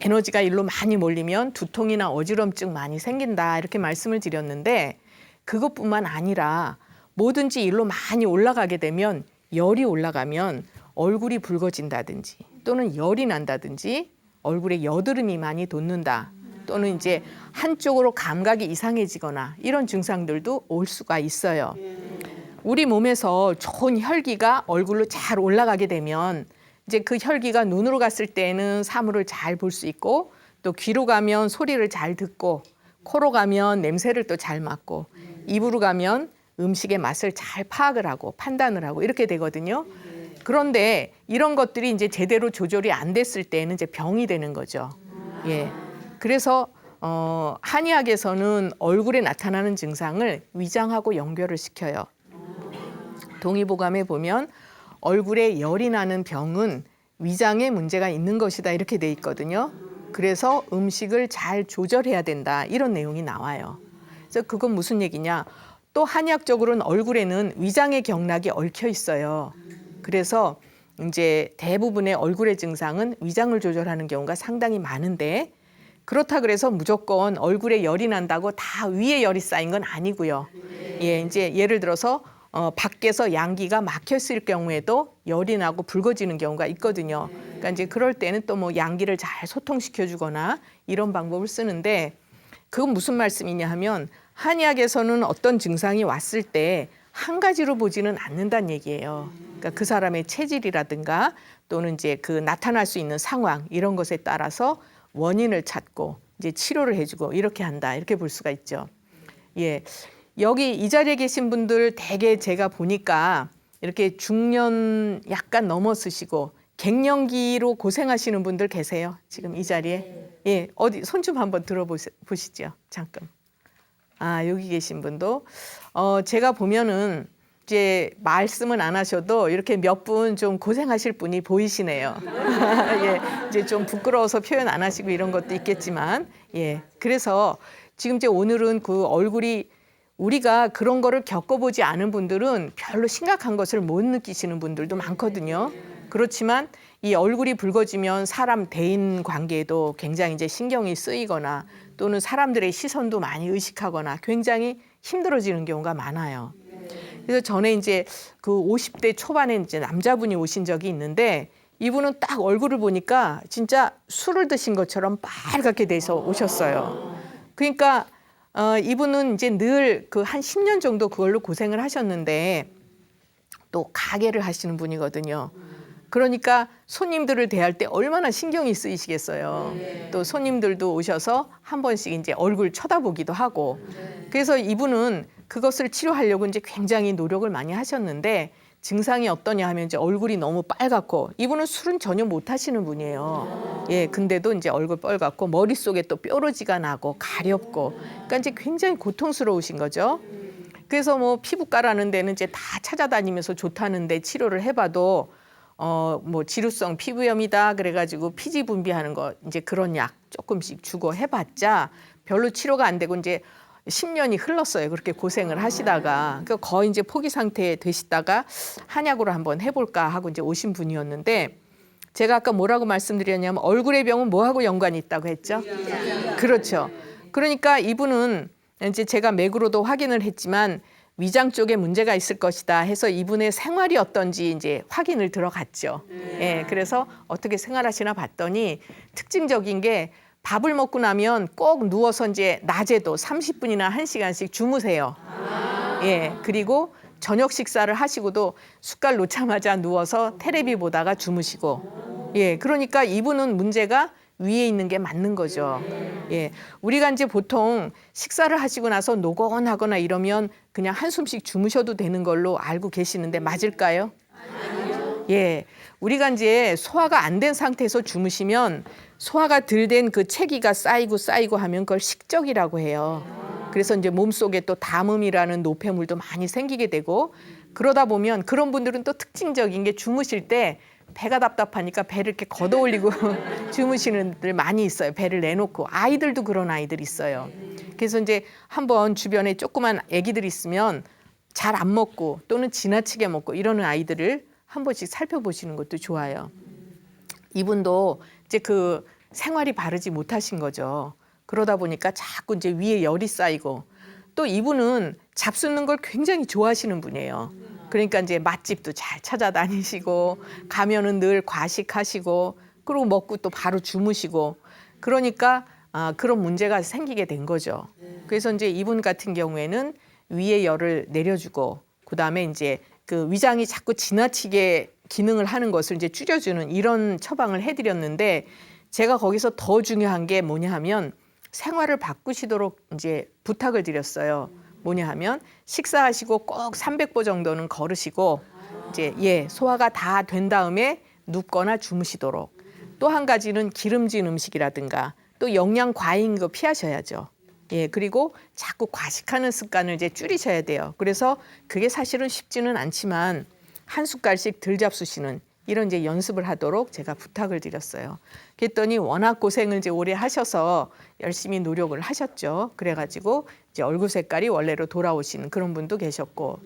에너지가 일로 많이 몰리면 두통이나 어지럼증 많이 생긴다 이렇게 말씀을 드렸는데 그것뿐만 아니라 뭐든지 일로 많이 올라가게 되면 열이 올라가면 얼굴이 붉어진다든지 또는 열이 난다든지 얼굴에 여드름이 많이 돋는다 또는 이제 한쪽으로 감각이 이상해지거나 이런 증상들도 올 수가 있어요. 우리 몸에서 좋은 혈기가 얼굴로 잘 올라가게 되면 이제 그 혈기가 눈으로 갔을 때는 사물을 잘 볼 수 있고 또 귀로 가면 소리를 잘 듣고 코로 가면 냄새를 또 잘 맡고 입으로 가면 음식의 맛을 잘 파악을 하고 판단을 하고 이렇게 되거든요. 그런데 이런 것들이 이제 제대로 조절이 안 됐을 때는 이제 병이 되는 거죠. 예. 그래서 한의학에서는 얼굴에 나타나는 증상을 위장하고 연결을 시켜요. 동의보감에 보면 얼굴에 열이 나는 병은 위장에 문제가 있는 것이다 이렇게 돼 있거든요. 그래서 음식을 잘 조절해야 된다 이런 내용이 나와요. 그래서 그건 무슨 얘기냐? 또 한의학적으로는 얼굴에는 위장의 경락이 얽혀 있어요. 그래서 이제 대부분의 얼굴의 증상은 위장을 조절하는 경우가 상당히 많은데 그렇다 그래서 무조건 얼굴에 열이 난다고 다 위에 열이 쌓인 건 아니고요. 예, 이제 예를 들어서 밖에서 양기가 막혔을 경우에도 열이 나고 붉어지는 경우가 있거든요. 그러니까 이제 그럴 때는 또 뭐 양기를 잘 소통시켜 주거나 이런 방법을 쓰는데 그건 무슨 말씀이냐 하면 한의학에서는 어떤 증상이 왔을 때 한 가지로 보지는 않는다는 얘기예요. 그러니까 그 사람의 체질이라든가 또는 이제 그 나타날 수 있는 상황 이런 것에 따라서 원인을 찾고 이제 치료를 해주고 이렇게 한다 이렇게 볼 수가 있죠. 예. 여기 이 자리에 계신 분들 대개 제가 보니까 이렇게 중년 약간 넘어서시고 갱년기로 고생하시는 분들 계세요. 지금 이 자리에. 예, 어디 손 좀 한번 들어보시죠. 잠깐. 아, 여기 계신 분도 제가 보면은 이제 말씀은 안 하셔도 이렇게 몇 분 좀 고생하실 분이 보이시네요. 예, 이제 좀 부끄러워서 표현 안 하시고 이런 것도 있겠지만, 예, 그래서 지금 이제 오늘은 그 얼굴이 우리가 그런 거를 겪어보지 않은 분들은 별로 심각한 것을 못 느끼시는 분들도 많거든요. 그렇지만 이 얼굴이 붉어지면 사람 대인 관계에도 굉장히 이제 신경이 쓰이거나 또는 사람들의 시선도 많이 의식하거나 굉장히 힘들어지는 경우가 많아요. 그래서 전에 이제 그 50대 초반에 이제 남자분이 오신 적이 있는데 이분은 딱 얼굴을 보니까 진짜 술을 드신 것처럼 빨갛게 돼서 오셨어요. 그러니까 이분은 이제 늘 그 한 10년 정도 그걸로 고생을 하셨는데 또 가게를 하시는 분이거든요. 그러니까 손님들을 대할 때 얼마나 신경이 쓰이시겠어요. 또 손님들도 오셔서 한 번씩 이제 얼굴 쳐다보기도 하고. 그래서 이분은 그것을 치료하려고 이제 굉장히 노력을 많이 하셨는데 증상이 어떠냐 하면 이제 얼굴이 너무 빨갛고 이분은 술은 전혀 못 하시는 분이에요. 예, 근데도 이제 얼굴 빨갛고 머릿속에 또 뾰루지가 나고 가렵고 그러니까 이제 굉장히 고통스러우신 거죠. 그래서 뭐 피부과라는 데는 이제 다 찾아다니면서 좋다는데 치료를 해봐도 뭐 지루성 피부염이다 그래가지고 피지 분비하는 거 이제 그런 약 조금씩 주고 해봤자 별로 치료가 안 되고 이제 10년이 흘렀어요. 그렇게 고생을 하시다가 그러니까 거의 이제 포기 상태에 되시다가 한약으로 한번 해볼까 하고 이제 오신 분이었는데 제가 아까 뭐라고 말씀드렸냐면 얼굴의 병은 뭐하고 연관이 있다고 했죠? 그렇죠. 그러니까 이분은 이제 제가 맥으로도 확인을 했지만 위장 쪽에 문제가 있을 것이다 해서 이분의 생활이 어떤지 이제 확인을 들어갔죠. 예, 그래서 어떻게 생활하시나 봤더니 특징적인 게 밥을 먹고 나면 꼭 누워서 이제 낮에도 30분이나 1시간씩 주무세요. 예, 그리고 저녁 식사를 하시고도 숟갈 놓자마자 누워서 테레비 보다가 주무시고. 예, 그러니까 이분은 문제가 위에 있는 게 맞는 거죠. 예, 우리가 이제 보통 식사를 하시고 나서 노곤하거나 이러면 그냥 한숨씩 주무셔도 되는 걸로 알고 계시는데 맞을까요? 예, 우리가 이제 소화가 안 된 상태에서 주무시면 소화가 덜 된 그 체기가 쌓이고 하면 그걸 식적이라고 해요. 그래서 이제 몸속에 또 담음이라는 노폐물도 많이 생기게 되고 그러다 보면 그런 분들은 또 특징적인 게 주무실 때 배가 답답하니까 배를 이렇게 걷어 올리고 주무시는 분들 많이 있어요. 배를 내놓고 아이들도 그런 아이들 있어요. 그래서 이제 한번 주변에 조그만 아기들 있으면 잘 안 먹고 또는 지나치게 먹고 이러는 아이들을 한 번씩 살펴보시는 것도 좋아요. 이분도 이제 그 생활이 바르지 못하신 거죠. 그러다 보니까 자꾸 이제 위에 열이 쌓이고 또 이분은 잡수는 걸 굉장히 좋아하시는 분이에요. 그러니까 이제 맛집도 잘 찾아다니시고 가면은 늘 과식하시고 그리고 먹고 또 바로 주무시고 그러니까 그런 문제가 생기게 된 거죠. 그래서 이제 이분 같은 경우에는 위에 열을 내려주고 그다음에 이제 그 위장이 자꾸 지나치게 기능을 하는 것을 이제 줄여주는 이런 처방을 해드렸는데 제가 거기서 더 중요한 게 뭐냐 하면 생활을 바꾸시도록 이제 부탁을 드렸어요. 뭐냐 하면 식사하시고 꼭 300보 정도는 걸으시고 이제 소화가 다 된 다음에 눕거나 주무시도록. 또 한 가지는 기름진 음식이라든가 또 영양 과잉 거 피하셔야죠. 그리고 자꾸 과식하는 습관을 이제 줄이셔야 돼요. 그래서 그게 사실은 쉽지는 않지만 한 숟갈씩 덜 잡수시는 이런 이제 연습을 하도록 제가 부탁을 드렸어요. 그랬더니 워낙 고생을 이제 오래 하셔서 열심히 노력을 하셨죠. 그래가지고 이제 얼굴 색깔이 원래로 돌아오시는 그런 분도 계셨고